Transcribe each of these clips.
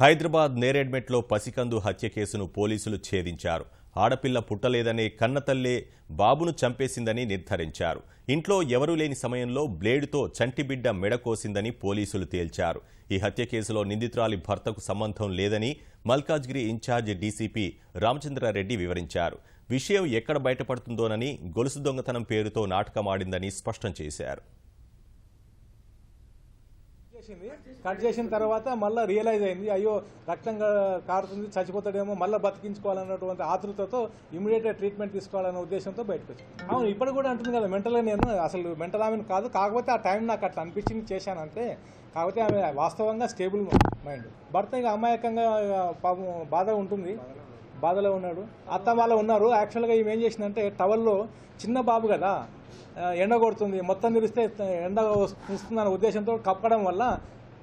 హైదరాబాద్ నేరేడ్మెట్లో పసికందు హత్య కేసును పోలీసులు ఛేదించారు. ఆడపిల్ల పుట్టలేదనే కన్నతల్లే బాబును చంపేసిందని నిర్ధారించారు. ఇంట్లో ఎవరూ లేని సమయంలో బ్లేడుతో చంటిబిడ్డ మెడ కోసిందని పోలీసులు తేల్చారు. ఈ హత్య కేసులో నిందితురాలి భర్తకు సంబంధం లేదని మల్కాజ్గిరి ఇన్ఛార్జ్ డీసీపీ రామచంద్రారెడ్డి వివరించారు. విషయం ఎక్కడ బయటపడుతుందోనని గొలుసు దొంగతనం పేరుతో నాటకమాడిందని స్పష్టం చేశారు. కట్ చేసిన తర్వాత మళ్ళీ రియలైజ్ అయింది, అయ్యో రక్తం కారుతుంది, చచ్చిపోతాడేమో, మళ్ళీ బతికించుకోవాలన్నటువంటి ఆతృతతో ఇమీడియట్గా ట్రీట్మెంట్ తీసుకోవాలనే ఉద్దేశంతో బయటకు వచ్చింది. అవును, ఇప్పుడు కూడా అంటుంది కదా, మెంటల్గా నేను అసలు మెంటల్ ఆమెను కాదు, కాకపోతే ఆ టైం నాకు అట్లా అనిపించింది చేశానంతే. కాకపోతే ఆమె వాస్తవంగా స్టేబుల్ మైండ్. భర్త ఇక అమాయకంగా పాపం బాధ ఉంటుంది, బాధలో ఉన్నాడు. అత్త వాళ్ళు ఉన్నారు. యాక్చువల్గా ఈమె ఏం చేసిందంటే టవల్లో చిన్న బాబు కదా, ఎండ కొడుతుంది, మొత్తం తెరిస్తే ఎండ వస్తుందన్న ఉద్దేశంతో కప్పడం వల్ల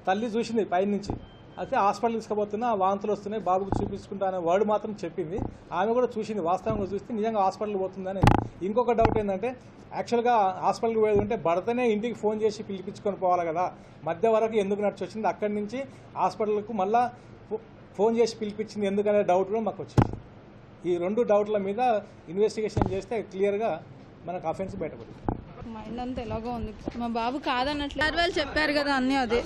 తల్లి చూసింది పైనుంచి. అయితే హాస్పిటల్ తీసుకుపోతున్నా వాంతులు వస్తున్నాయి, బాబుకు చూపించుకుంటా అనే వర్డ్ మాత్రం చెప్పింది. ఆమె కూడా చూసింది, వాస్తవంగా చూస్తే నిజంగా హాస్పిటల్కి పోతుందని. ఇంకొక డౌట్ ఏంటంటే యాక్చువల్గా హాస్పిటల్కి పోయేది ఉంటే భర్తనే ఇంటికి ఫోన్ చేసి పిలిపించుకొని పోవాలి కదా, మధ్య వరకు ఎందుకు నడిచి వచ్చింది, అక్కడి నుంచి హాస్పిటల్కు మళ్ళీ ఫోన్ చేసి పిలిపించింది ఎందుకనే డౌట్ కూడా మాకు వచ్చింది. ఈ రెండు డౌట్ల మీద ఇన్వెస్టిగేషన్ చేస్తే క్లియర్గా మనకు అఫెన్స్ బయటపడుతుంది. మైండ్ అంతా ఎలాగో ఉంది. మా బాబు కాదన్నట్లు చెప్పారు కదా, అన్నీ అదే.